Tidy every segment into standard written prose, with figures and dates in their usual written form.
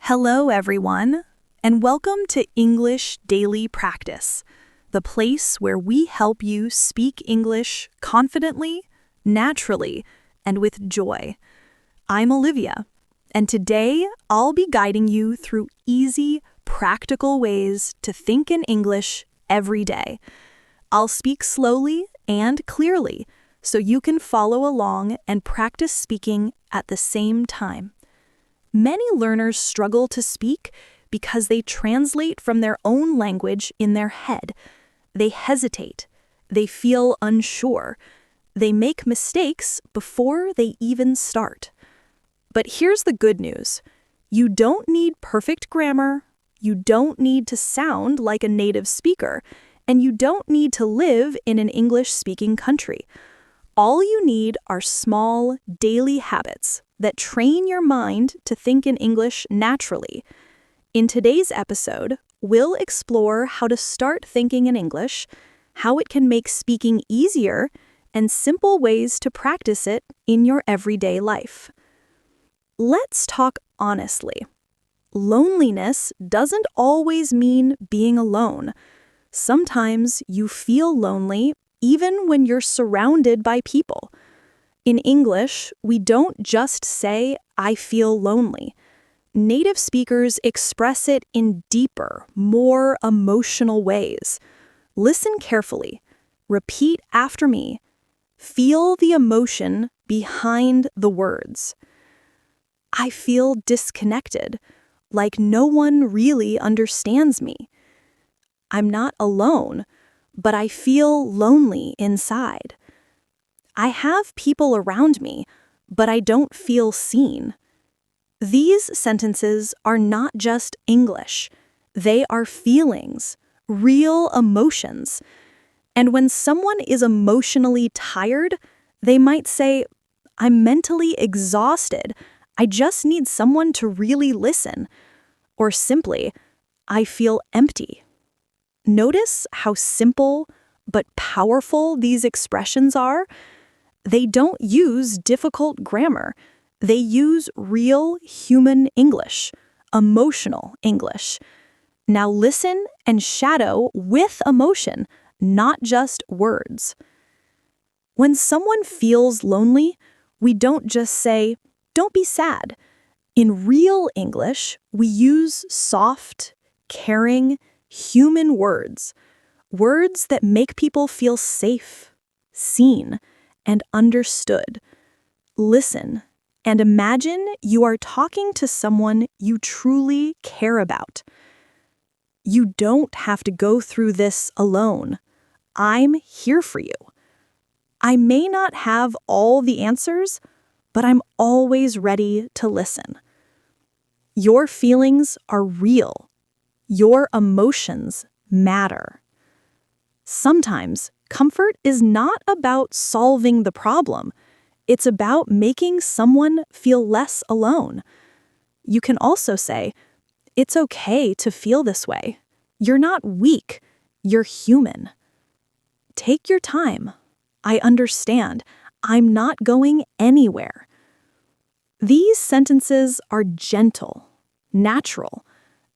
Hello, everyone, and welcome to English Daily Practice, the place where we help you speak English confidently, naturally, and with joy. I'm Olivia, and today I'll be guiding you through easy, practical ways to think in English every day. I'll speak slowly and clearly so you can follow along and practice speaking at the same time. Many learners struggle to speak because they translate from their own language in their head. They hesitate. They feel unsure. They make mistakes before they even start. But here's the good news. You don't need perfect grammar. You don't need to sound like a native speaker. And you don't need to live in an English-speaking country. All you need are small, daily habits that train your mind to think in English naturally. In today's episode, we'll explore how to start thinking in English, how it can make speaking easier, and simple ways to practice it in your everyday life. Let's talk honestly. Loneliness doesn't always mean being alone. Sometimes you feel lonely even when you're surrounded by people. In English, we don't just say, "I feel lonely." Native speakers express it in deeper, more emotional ways. Listen carefully. Repeat after me. Feel the emotion behind the words. I feel disconnected, like no one really understands me. I'm not alone, but I feel lonely inside. I have people around me, but I don't feel seen. These sentences are not just English. They are feelings, real emotions. And when someone is emotionally tired, they might say, "I'm mentally exhausted. I just need someone to really listen." Or simply, "I feel empty." Notice how simple but powerful these expressions are. They don't use difficult grammar. They use real human English, emotional English. Now listen and shadow with emotion, not just words. When someone feels lonely, we don't just say, "Don't be sad." In real English, we use soft, caring, human words. Words that make people feel safe, seen, and understood. Listen and imagine you are talking to someone you truly care about. You don't have to go through this alone. I'm here for you. I may not have all the answers, but I'm always ready to listen. Your feelings are real. Your emotions matter. Sometimes, comfort is not about solving the problem. It's about making someone feel less alone. You can also say, "It's okay to feel this way. You're not weak. You're human. Take your time. I understand. I'm not going anywhere." These sentences are gentle, natural.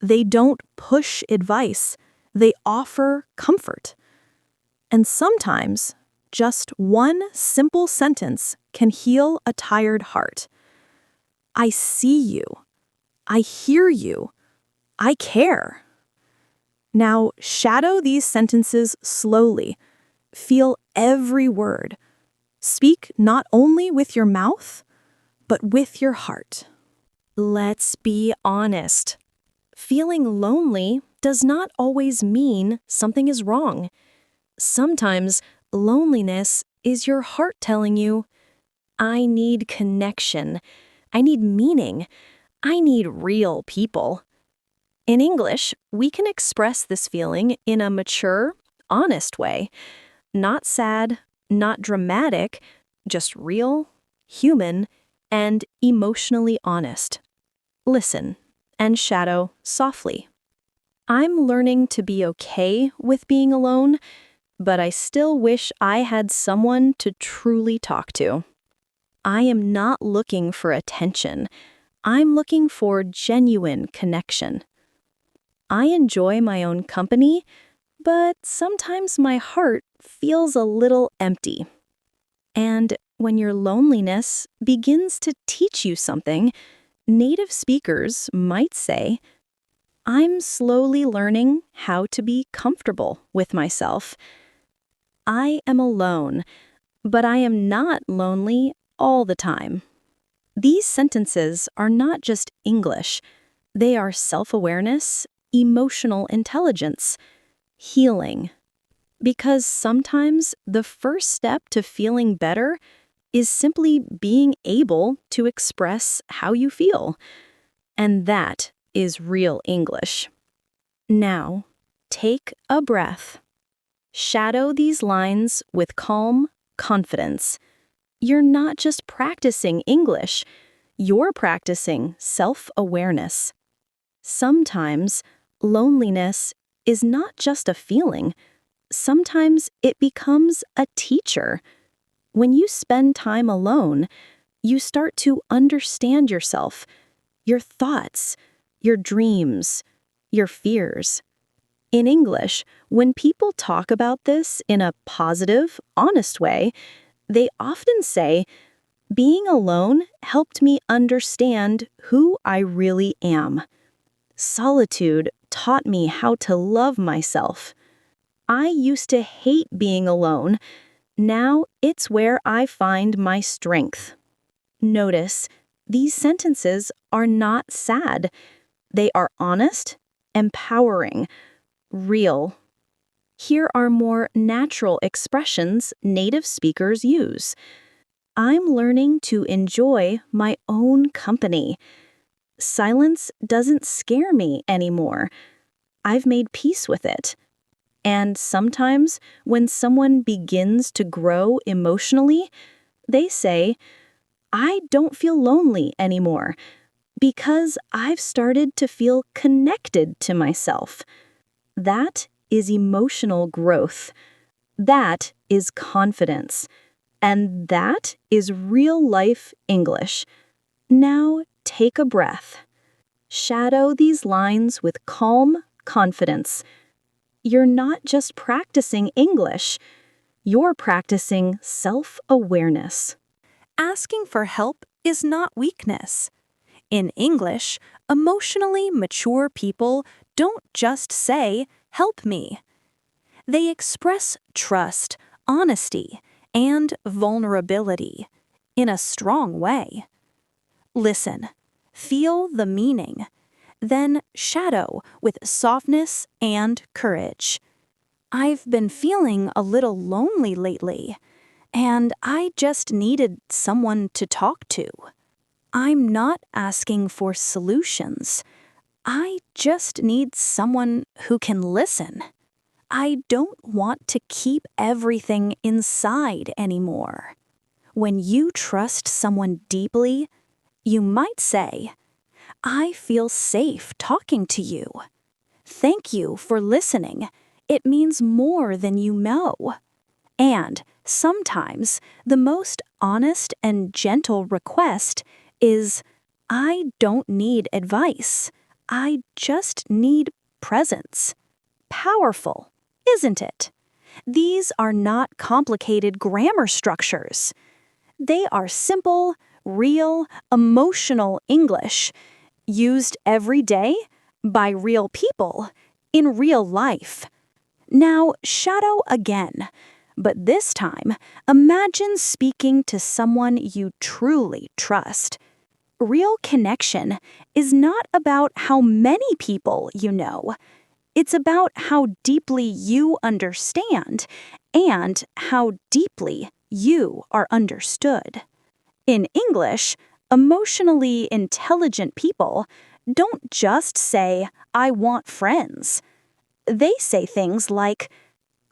They don't push advice. They offer comfort. And sometimes, just one simple sentence can heal a tired heart. I see you. I hear you. I care. Now, shadow these sentences slowly. Feel every word. Speak not only with your mouth, but with your heart. Let's be honest. Feeling lonely does not always mean something is wrong. Sometimes loneliness is your heart telling you, "I need connection. I need meaning. I need real people." In English, we can express this feeling in a mature, honest way. Not sad, not dramatic, just real, human, and emotionally honest. Listen and shadow softly. I'm learning to be okay with being alone, but I still wish I had someone to truly talk to. I am not looking for attention. I'm looking for genuine connection. I enjoy my own company, but sometimes my heart feels a little empty. And when your loneliness begins to teach you something, native speakers might say, I'm slowly learning how to be comfortable with myself. I am alone, but I am not lonely all the time. These sentences are not just English, they are self-awareness, emotional intelligence, healing. Because sometimes the first step to feeling better is simply being able to express how you feel. And that is real English. Now, take a breath. Shadow these lines with calm confidence. You're not just practicing English, you're practicing self-awareness. Sometimes loneliness is not just a feeling. Sometimes it becomes a teacher. When you spend time alone, you start to understand yourself, your thoughts, your dreams, your fears. In English, when people talk about this in a positive, honest way, they often say, being alone helped me understand who I really am. Solitude taught me how to love myself. I used to hate being alone. Now it's where I find my strength. Notice, these sentences are not sad. They are honest, empowering, real. Here are more natural expressions native speakers use. I'm learning to enjoy my own company. Silence doesn't scare me anymore. I've made peace with it. And sometimes, when someone begins to grow emotionally, they say, I don't feel lonely anymore because I've started to feel connected to myself. That is emotional growth. That is confidence. And that is real-life English. Now take a breath. Shadow these lines with calm confidence. You're not just practicing English, you're practicing self-awareness. Asking for help is not weakness. In English, emotionally mature people don't just say, "Help me." They express trust, honesty, and vulnerability in a strong way. Listen, feel the meaning, then shadow with softness and courage. I've been feeling a little lonely lately, and I just needed someone to talk to. I'm not asking for solutions. I just need someone who can listen. I don't want to keep everything inside anymore. When you trust someone deeply, you might say, I feel safe talking to you. Thank you for listening. It means more than you know. And sometimes the most honest and gentle request is, I don't need advice. I just need presence. Powerful, isn't it? These are not complicated grammar structures. They are simple, real, emotional English, used every day by real people in real life. Now shadow again, but this time imagine speaking to someone you truly trust. Real connection is not about how many people you know. It's about how deeply you understand and how deeply you are understood. In English, emotionally intelligent people don't just say, I want friends. They say things like,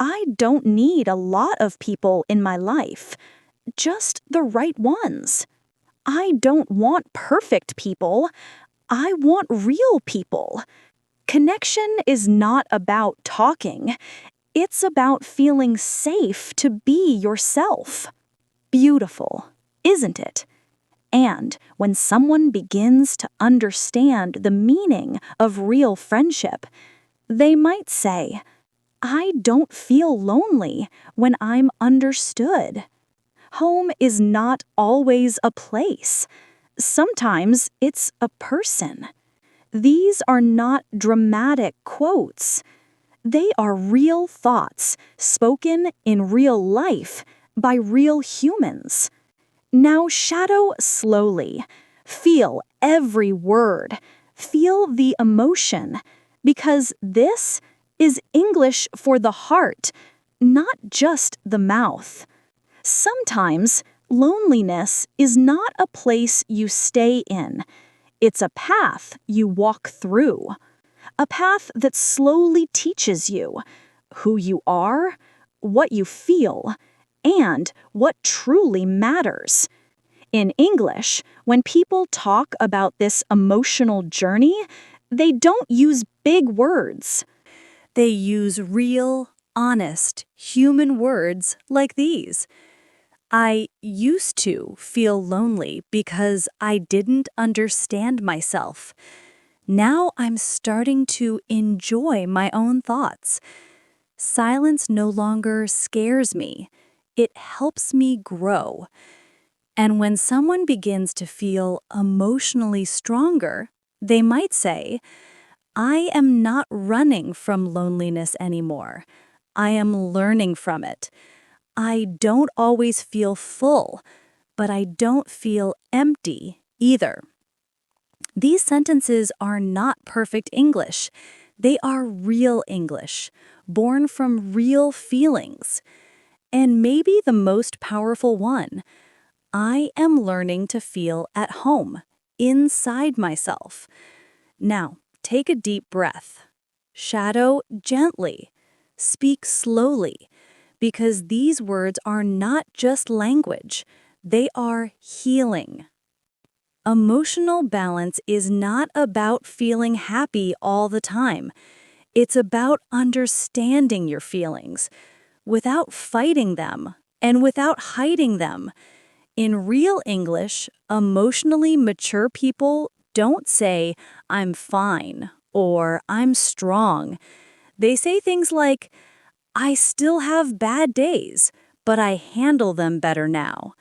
I don't need a lot of people in my life, just the right ones. I don't want perfect people. I want real people. Connection is not about talking. It's about feeling safe to be yourself. Beautiful, isn't it? And when someone begins to understand the meaning of real friendship, they might say, "I don't feel lonely when I'm understood." Home is not always a place. Sometimes it's a person. These are not dramatic quotes. They are real thoughts spoken in real life by real humans. Now shadow slowly. Feel every word. Feel the emotion. Because this is English for the heart, not just the mouth. Sometimes loneliness is not a place you stay in. It's a path you walk through. A path that slowly teaches you who you are, what you feel, and what truly matters. In English, when people talk about this emotional journey, they don't use big words. They use real, honest, human words like these. I used to feel lonely because I didn't understand myself. Now I'm starting to enjoy my own thoughts. Silence no longer scares me. It helps me grow. And when someone begins to feel emotionally stronger, they might say, "I am not running from loneliness anymore. I am learning from it. I don't always feel full, but I don't feel empty either." These sentences are not perfect English. They are real English, born from real feelings. And maybe the most powerful one, I am learning to feel at home, inside myself. Now, take a deep breath. Shadow gently. Speak slowly, because these words are not just language, they are healing. Emotional balance is not about feeling happy all the time. It's about understanding your feelings without fighting them and without hiding them. In real English, emotionally mature people don't say, "I'm fine" or "I'm strong." They say things like, "I still have bad days, but I handle them better now.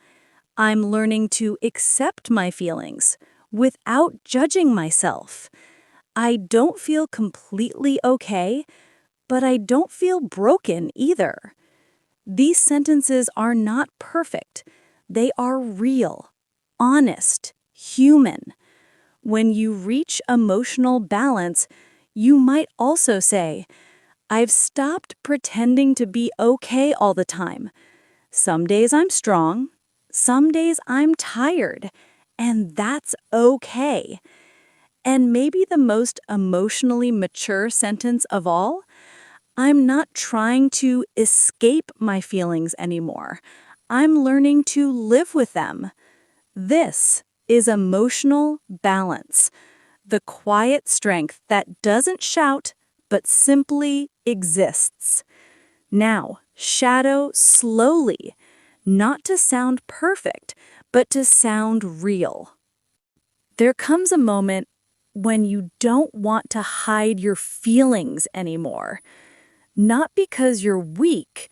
I'm learning to accept my feelings without judging myself. I don't feel completely okay, but I don't feel broken either." These sentences are not perfect. They are real, honest, human. When you reach emotional balance, you might also say, "I've stopped pretending to be okay all the time. Some days I'm strong, some days I'm tired, and that's okay." And maybe the most emotionally mature sentence of all, "I'm not trying to escape my feelings anymore. I'm learning to live with them." This is emotional balance, the quiet strength that doesn't shout but simply exists. Now, shadow slowly, not to sound perfect, but to sound real. There comes a moment when you don't want to hide your feelings anymore. Not because you're weak,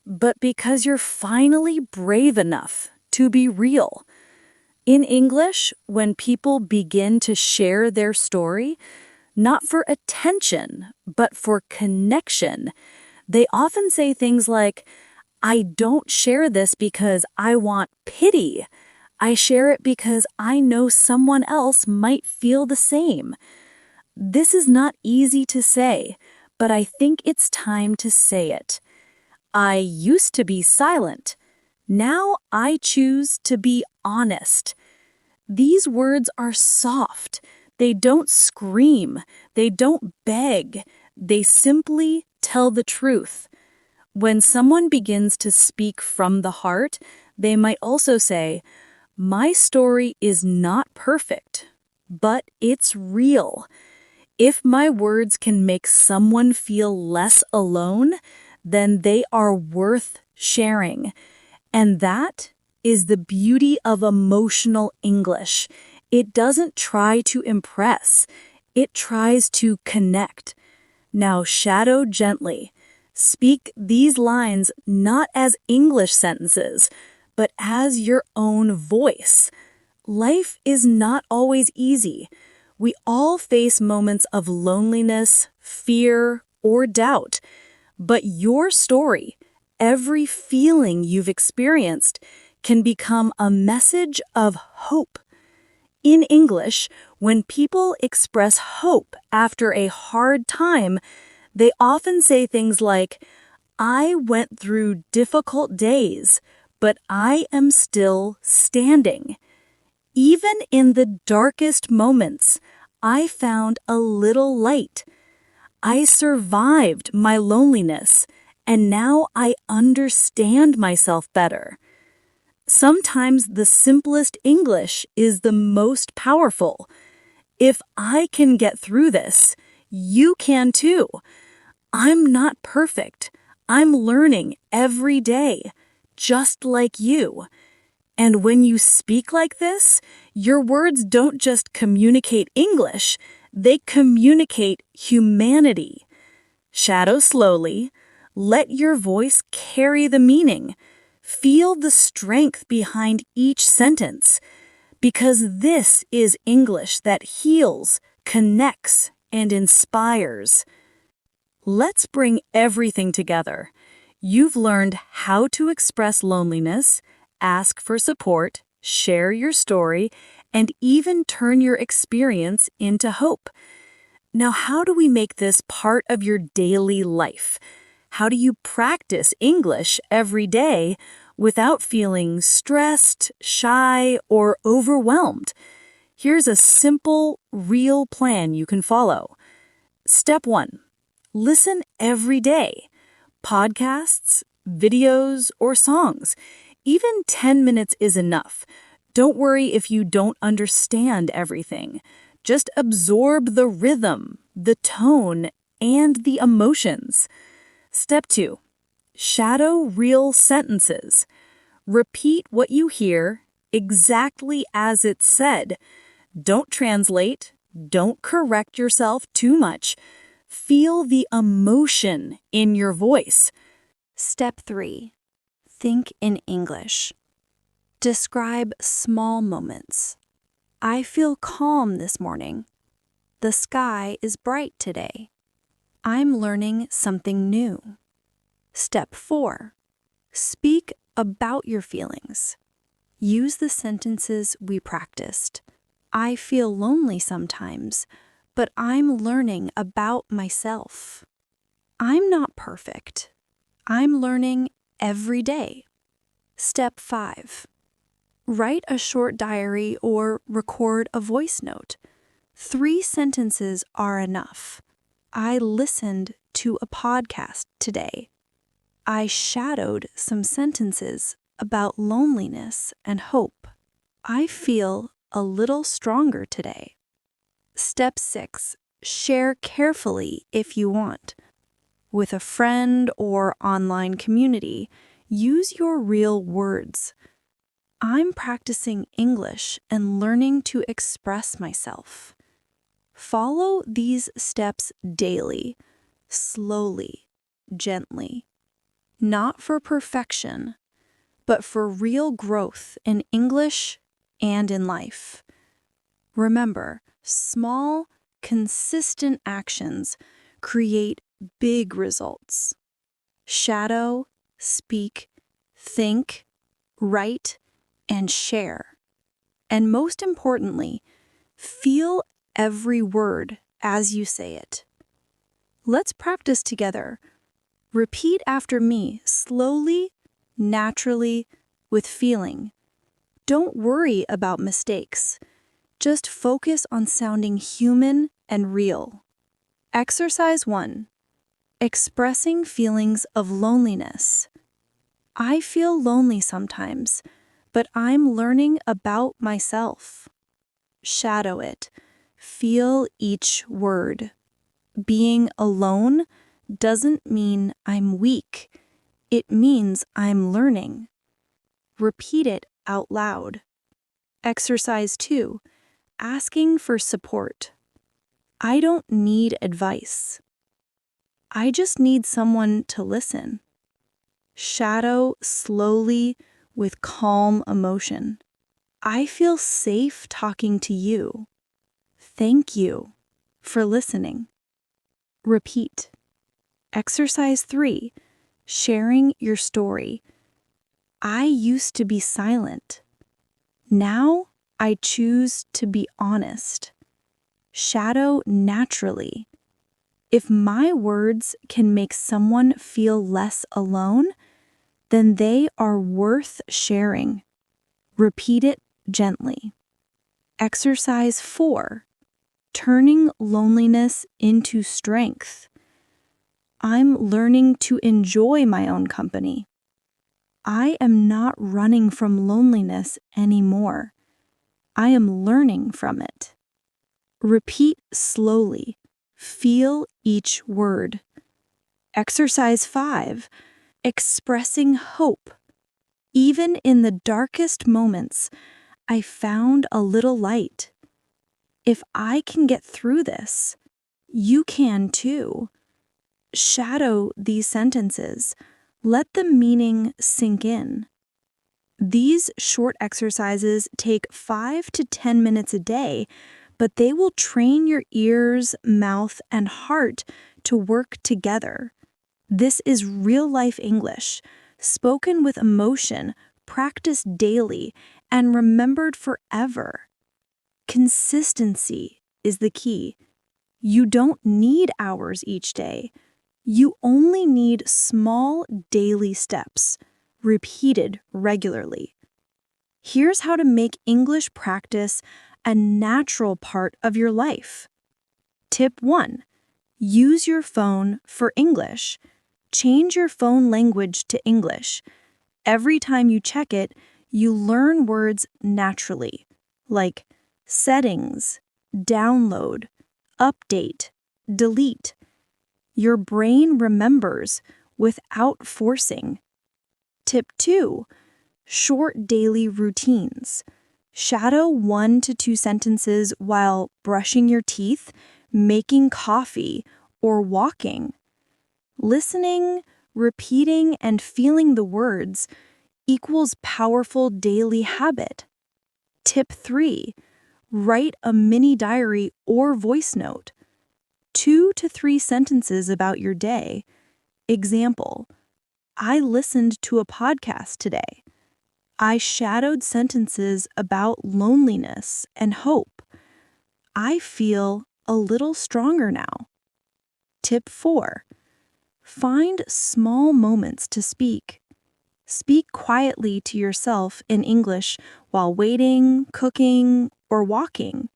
but because you're finally brave enough to be real. In English, when people begin to share their story, not for attention, but for connection, they often say things like, "I don't share this because I want pity. I share it because I know someone else might feel the same." This is not easy to say, but I think it's time to say it. I used to be silent. Now I choose to be honest. These words are soft. They don't scream. They don't beg. They simply tell the truth. When someone begins to speak from the heart, they might also say, "My story is not perfect, but it's real. If my words can make someone feel less alone, then they are worth sharing." And that is the beauty of emotional English. It doesn't try to impress. It tries to connect. Now shadow gently. Speak these lines not as English sentences, but as your own voice. Life is not always easy. We all face moments of loneliness, fear, or doubt. But your story, every feeling you've experienced, can become a message of hope. In English, when people express hope after a hard time, they often say things like, "I went through difficult days, but I am still standing. Even in the darkest moments, I found a little light. I survived my loneliness, and now I understand myself better." Sometimes the simplest English is the most powerful. If I can get through this, you can too. I'm not perfect. I'm learning every day, just like you. And when you speak like this, your words don't just communicate English, they communicate humanity. Shadow slowly. Let your voice carry the meaning. Feel the strength behind each sentence, because this is English that heals, connects, and inspires. Let's bring everything together. You've learned how to express loneliness, ask for support, share your story, and even turn your experience into hope. Now, how do we make this part of your daily life? How do you practice English every day without feeling stressed, shy, or overwhelmed? Here's a simple, real plan you can follow. Step 1. Listen every day. Podcasts, videos, or songs. Even 10 minutes is enough. Don't worry if you don't understand everything. Just absorb the rhythm, the tone, and the emotions. Step 2. Shadow real sentences. Repeat what you hear exactly as it's said. Don't translate. Don't correct yourself too much. Feel the emotion in your voice. Step 3. Think in English. Describe small moments. I feel calm this morning. The sky is bright today. I'm learning something new. Step 4. Speak about your feelings. Use the sentences we practiced. I feel lonely sometimes, but I'm learning about myself. I'm not perfect. I'm learning every day. Step 5. Write a short diary or record a voice note. 3 sentences are enough. I listened to a podcast today. I shadowed some sentences about loneliness and hope. I feel a little stronger today. Step 6. Share carefully if you want. With a friend or online community, use your real words. I'm practicing English and learning to express myself. Follow these steps daily, slowly, gently. Not for perfection, but for real growth in English and in life. Remember, small, consistent actions create big results. Shadow, speak, think, write, and share. And most importantly, feel every word as you say it. Let's practice together. Repeat after me slowly, naturally, with feeling. Don't worry about mistakes. Just focus on sounding human and real. Exercise 1. Expressing feelings of loneliness. I feel lonely sometimes, but I'm learning about myself. Shadow it. Feel each word. Being alone doesn't mean I'm weak. It means I'm learning. Repeat it out loud. Exercise 2. Asking for support. I don't need advice. I just need someone to listen. Shadow slowly with calm emotion. I feel safe talking to you. Thank you for listening. Repeat. Exercise 3. Sharing your story. I used to be silent. Now I choose to be honest. Shadow naturally. If my words can make someone feel less alone, then they are worth sharing. Repeat it gently. Exercise 4. Turning loneliness into strength. I'm learning to enjoy my own company. I am not running from loneliness anymore. I am learning from it. Repeat slowly. Feel each word. Exercise 5. Expressing hope. Even in the darkest moments, I found a little light. If I can get through this, you can too. Shadow these sentences. Let the meaning sink in. These short exercises take 5 to 10 minutes a day, but they will train your ears, mouth, and heart to work together. This is real-life English, spoken with emotion, practiced daily, and remembered forever. Consistency is the key. You don't need hours each day. You only need small daily steps, repeated regularly. Here's how to make English practice a natural part of your life. Tip 1. Use your phone for English. Change your phone language to English. Every time you check it, you learn words naturally, like settings, download, update, delete. Your brain remembers without forcing. Tip 2. Short daily routines. Shadow 1 to 2 sentences while brushing your teeth, making coffee, or walking. Listening, repeating, and feeling the words equals powerful daily habit. Tip 3. Write a mini diary or voice note. 2 to 3 sentences about your day. Example: I listened to a podcast today. I shadowed sentences about loneliness and hope. I feel a little stronger now. Tip 4. Find small moments to speak. Speak quietly to yourself in English while waiting, cooking, or walking.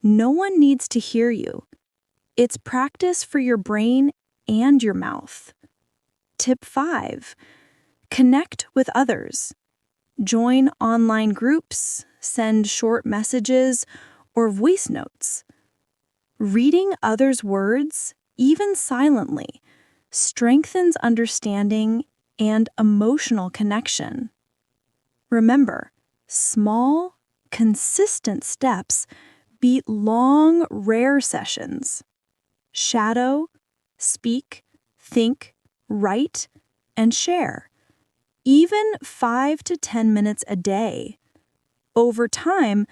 No one needs to hear you. It's practice for your brain and your mouth. Tip 5. Connect with others. Join online groups, send short messages, or voice notes. Reading others' words, even silently, strengthens understanding and emotional connection. Remember, small, consistent steps beat long, rare sessions. Shadow, speak, think, write, and share. Even 5 to 10 minutes a day. Over time,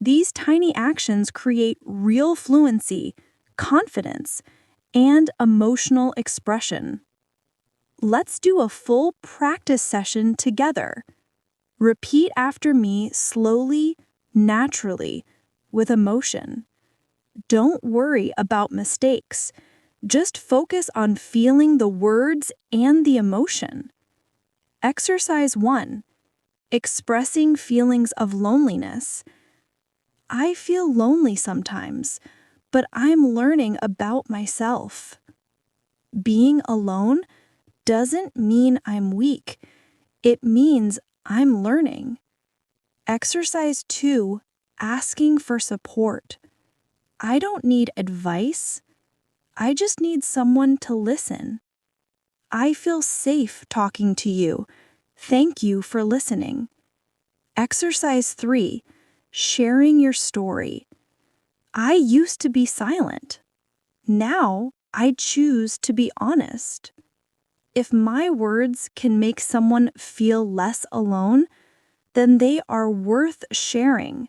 these tiny actions create real fluency, confidence, and emotional expression. Let's do a full practice session together. Repeat after me slowly, naturally, with emotion. Don't worry about mistakes. Just focus on feeling the words and the emotion. Exercise 1. Expressing feelings of loneliness. I feel lonely sometimes, but I'm learning about myself. Being alone doesn't mean I'm weak. It means I'm learning. Exercise 2. Asking for support. I don't need advice. I just need someone to listen. I feel safe talking to you. Thank you for listening. Exercise 3, sharing your story. I used to be silent. Now I choose to be honest. If my words can make someone feel less alone, then they are worth sharing.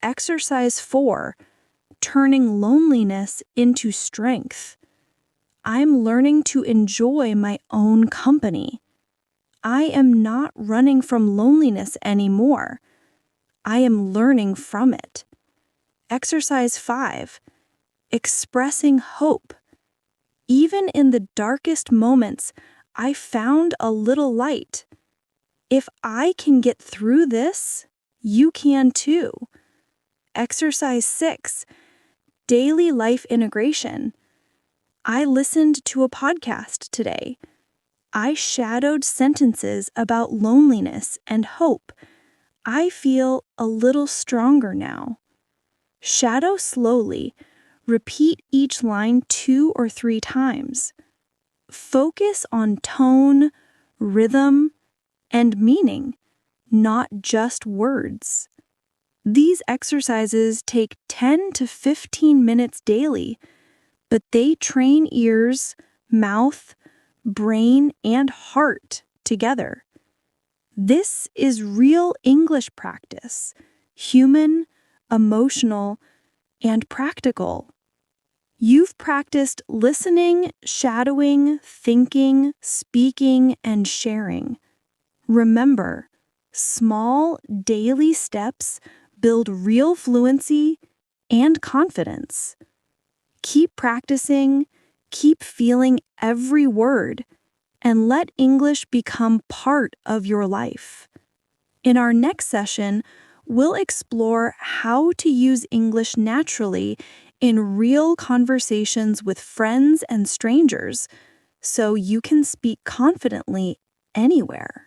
Exercise 4, turning loneliness into strength. I'm learning to enjoy my own company. I am not running from loneliness anymore. I am learning from it. Exercise 5, expressing hope. Even in the darkest moments, I found a little light. If I can get through this, you can too. Exercise 6, daily life integration. I listened to a podcast today. I shadowed sentences about loneliness and hope. I feel a little stronger now. Shadow slowly. Repeat each line 2 or 3 times. Focus on tone, rhythm, and meaning, not just words. These exercises take 10 to 15 minutes daily, but they train ears, mouth, brain, and heart together. This is real English practice, human, emotional, and practical. You've practiced listening, shadowing, thinking, speaking, and sharing. Remember, small daily steps build real fluency and confidence. Keep practicing, keep feeling every word, and let English become part of your life. In our next session, we'll explore how to use English naturally in real conversations with friends and strangers so you can speak confidently anywhere.